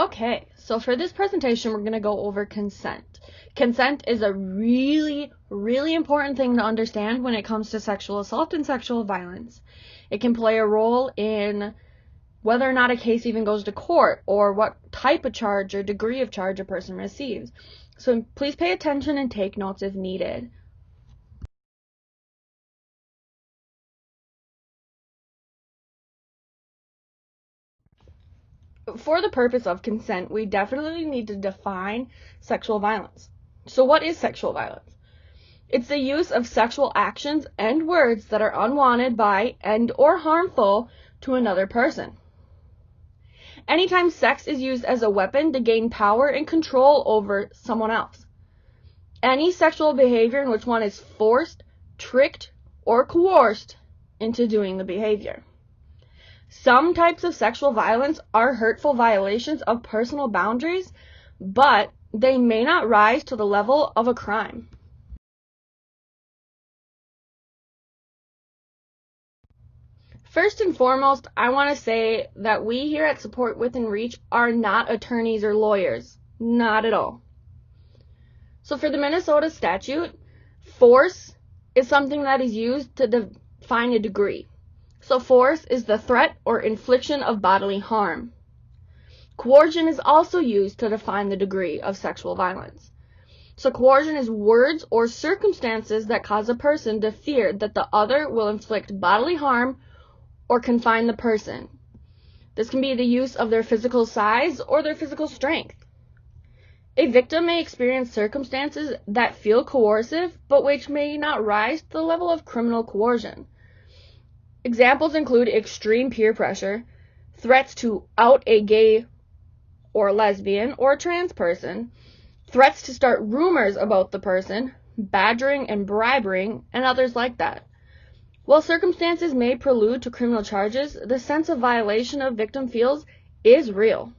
Okay, so for this presentation, we're going to go over consent. Consent is a really, really important thing to understand when it comes to sexual assault and sexual violence. It can play a role in whether or not a case even goes to court, or what type of charge or degree of charge a person receives. So please pay attention and take notes if needed. For the purpose of consent, we definitely need to define sexual violence. So what is sexual violence? It's the use of sexual actions and words that are unwanted by and or harmful to another person. Anytime sex is used as a weapon to gain power and control over someone else. Any sexual behavior in which one is forced, tricked, or coerced into doing the behavior. Some types of sexual violence are hurtful violations of personal boundaries, but they may not rise to the level of a crime. First and foremost, I want to say that we here at Support Within Reach are not attorneys or lawyers. Not at all. So for the Minnesota statute, force is something that is used to define a degree. So force is the threat or infliction of bodily harm. Coercion is also used to define the degree of sexual violence. So coercion is words or circumstances that cause a person to fear that the other will inflict bodily harm or confine the person. This can be the use of their physical size or their physical strength. A victim may experience circumstances that feel coercive, but which may not rise to the level of criminal coercion. Examples include extreme peer pressure, threats to out a gay or lesbian or trans person, threats to start rumors about the person, badgering and bribing, and others like that. While circumstances may prelude to criminal charges, the sense of violation a victim feels is real.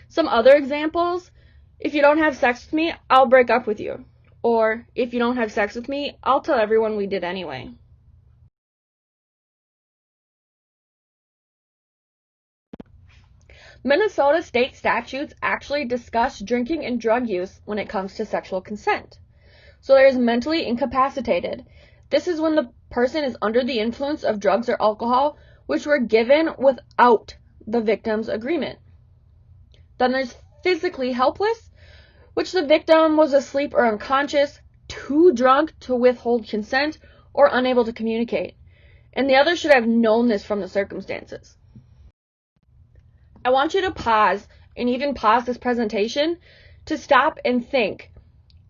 Some other examples: if you don't have sex with me, I'll break up with you. Or, if you don't have sex with me, I'll tell everyone we did anyway. Minnesota state statutes actually discuss drinking and drug use when it comes to sexual consent. So there's mentally incapacitated. This is when the person is under the influence of drugs or alcohol, which were given without the victim's agreement. Then there's physically helpless, which the victim was asleep or unconscious, too drunk to withhold consent, or unable to communicate. And the other should have known this from the circumstances. I want you to pause, and even pause this presentation, to stop and think.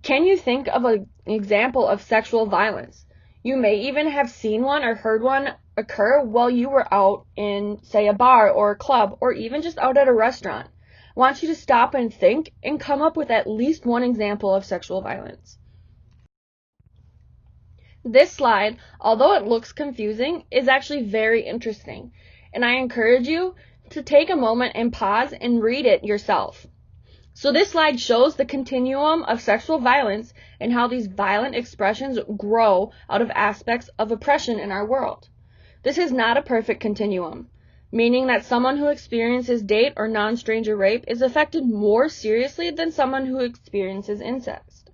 Can you think of an example of sexual violence? You may even have seen one or heard one occur while you were out in, say, a bar or a club, or even just out at a restaurant. I want you to stop and think and come up with at least one example of sexual violence. This slide, although it looks confusing, is actually very interesting, and I encourage you to take a moment and pause and read it yourself. So this slide shows the continuum of sexual violence and how these violent expressions grow out of aspects of oppression in our world. This is not a perfect continuum, meaning that someone who experiences date or non-stranger rape is affected more seriously than someone who experiences incest.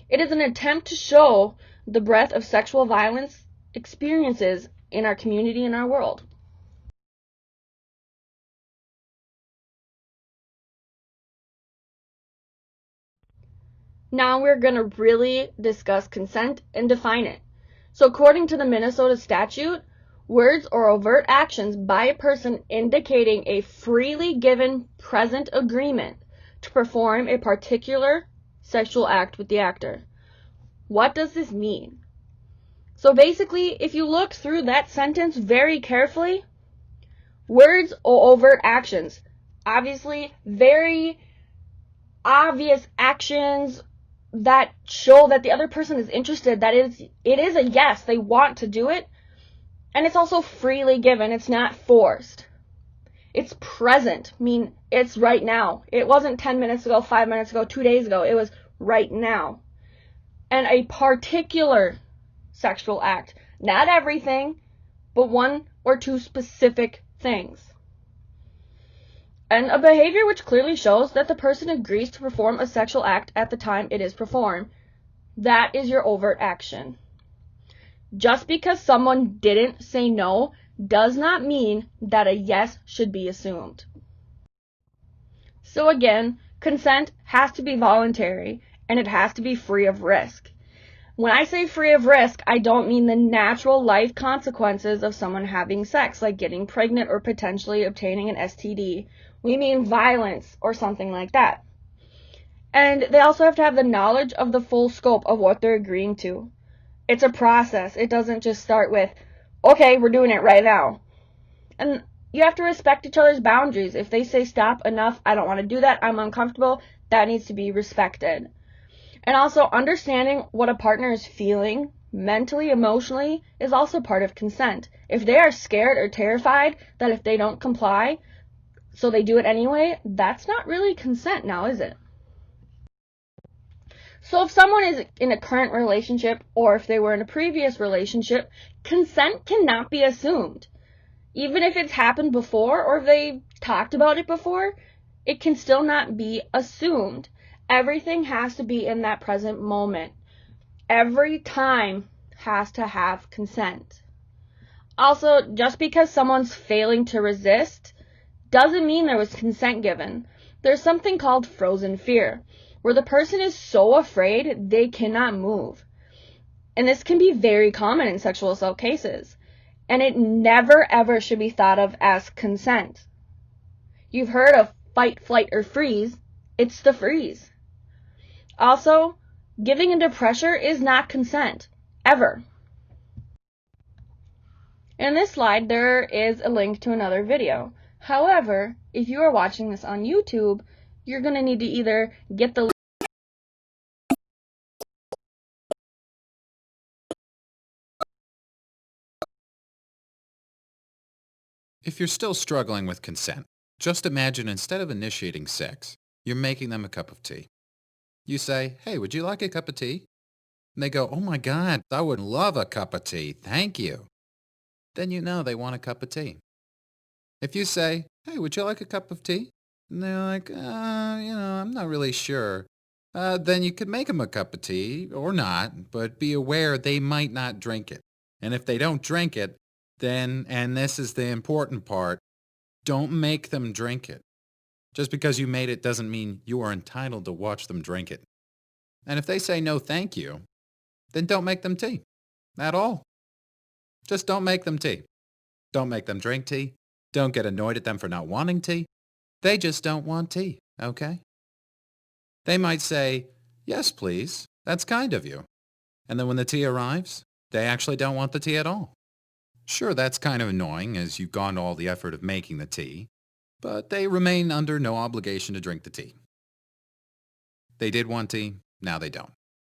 It is an attempt to show the breadth of sexual violence experiences in our community and our world. Now we're going to really discuss consent and define it. So according to the Minnesota statute, words or overt actions by a person indicating a freely given present agreement to perform a particular sexual act with the actor. What does this mean? So basically, if you look through that sentence very carefully, words or overt actions, obviously very obvious actions that show that the other person is interested, that it is a yes, they want to do it, and it's also freely given, it's not forced. It's present, it's right now. It wasn't 10 minutes ago, 5 minutes ago, 2 days ago, it was right now. And a particular sexual act, not everything, but one or two specific things. and a behavior which clearly shows that the person agrees to perform a sexual act at the time it is performed. That is your overt action. Just because someone didn't say no does not mean that a yes should be assumed. So again, consent has to be voluntary, and it has to be free of risk. When I say free of risk, I don't mean the natural life consequences of someone having sex, like getting pregnant or potentially obtaining an STD. We mean violence or something like that. And they also have to have the knowledge of the full scope of what they're agreeing to. It's a process. It doesn't just start with, okay, we're doing it right now. And you have to respect each other's boundaries. If they say stop, enough, I don't want to do that, I'm uncomfortable, that needs to be respected. And also understanding what a partner is feeling mentally, emotionally, is also part of consent. If they are scared or terrified that if they don't comply, so they do it anyway, that's not really consent now, is it? So if someone is in a current relationship or if they were in a previous relationship, consent cannot be assumed. Even if it's happened before or if they talked about it before, it can still not be assumed. Everything has to be in that present moment. Every time has to have consent. Also, just because someone's failing to resist doesn't mean there was consent given. There's something called frozen fear, where the person is so afraid they cannot move. And this can be very common in sexual assault cases. And it never ever should be thought of as consent. You've heard of fight, flight, or freeze. It's the freeze. Also, giving into pressure is not consent, ever. In this slide, there is a link to another video. However, if you are watching this on YouTube, you're going to need to either get the If you're still struggling with consent, just imagine instead of initiating sex, you're making them a cup of tea. You say, "Hey, would you like a cup of tea?" And they go, "Oh my God, I would love a cup of tea. Thank you." Then you know they want a cup of tea. If you say, "Hey, would you like a cup of tea?" And they're like, I'm not really sure." Then you could make them a cup of tea or not, but be aware they might not drink it. And if they don't drink it, then, and this is the important part, don't make them drink it. Just because you made it doesn't mean you are entitled to watch them drink it. And if they say no thank you, then don't make them tea. At all. Just don't make them tea. Don't make them drink tea. Don't get annoyed at them for not wanting tea. They just don't want tea, okay? They might say, "Yes, please. That's kind of you." And then when the tea arrives, they actually don't want the tea at all. Sure, that's kind of annoying as you've gone to all the effort of making the tea, but they remain under no obligation to drink the tea. They did want tea, now they don't.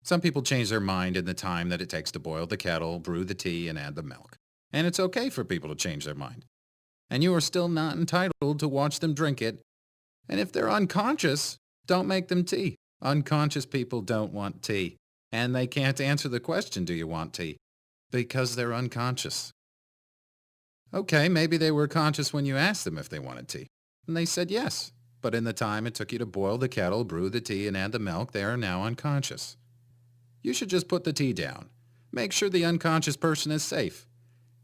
Some people change their mind in the time that it takes to boil the kettle, brew the tea, and add the milk. And it's okay for people to change their mind. And you are still not entitled to watch them drink it. And if they're unconscious, don't make them tea. Unconscious people don't want tea. And they can't answer the question, "Do you want tea?" Because they're unconscious. Okay, maybe they were conscious when you asked them if they wanted tea. And they said yes. But in the time it took you to boil the kettle, brew the tea, and add the milk, they are now unconscious. You should just put the tea down. Make sure the unconscious person is safe.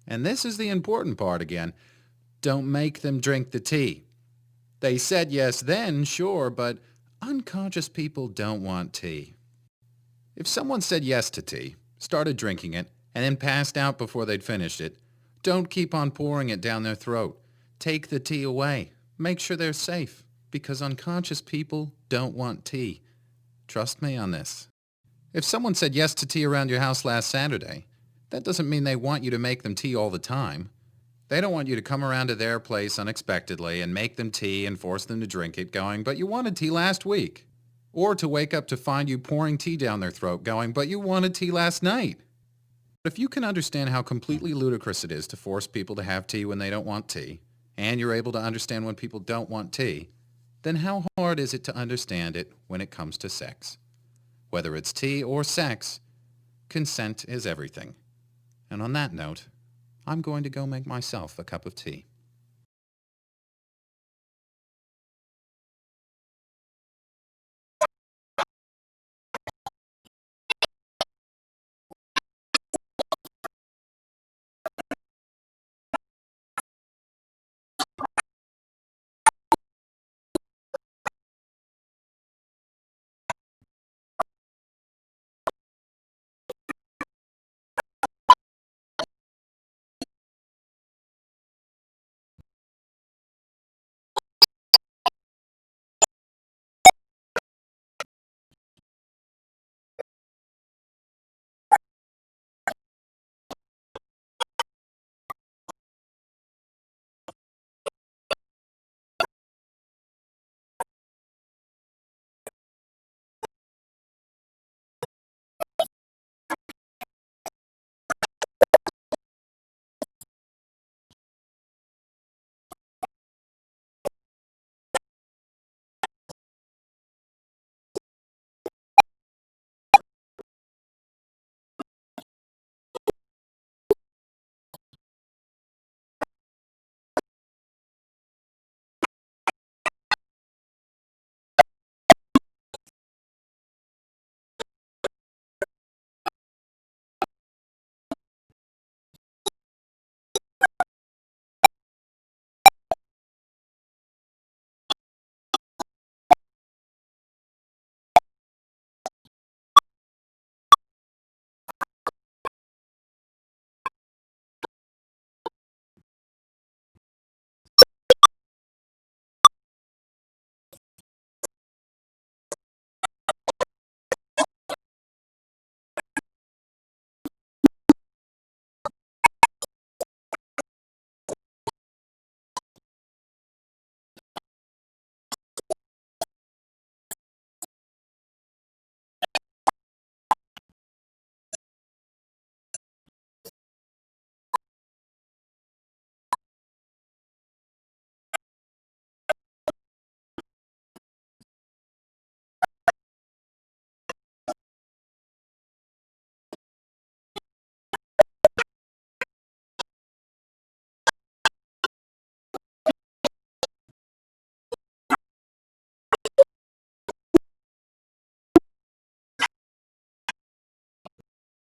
And this is the important part again. Don't make them drink the tea. They said yes then, sure, but unconscious people don't want tea. If someone said yes to tea, started drinking it, and then passed out before they'd finished it, don't keep on pouring it down their throat. Take the tea away. Make sure they're safe, because unconscious people don't want tea. Trust me on this. If someone said yes to tea around your house last Saturday, that doesn't mean they want you to make them tea all the time. They don't want you to come around to their place unexpectedly and make them tea and force them to drink it going, "But you wanted tea last week." Or to wake up to find you pouring tea down their throat going, "But you wanted tea last night." If you can understand how completely ludicrous it is to force people to have tea when they don't want tea, and you're able to understand when people don't want tea, then how hard is it to understand it when it comes to sex? Whether it's tea or sex, consent is everything. And on that note, I'm going to go make myself a cup of tea.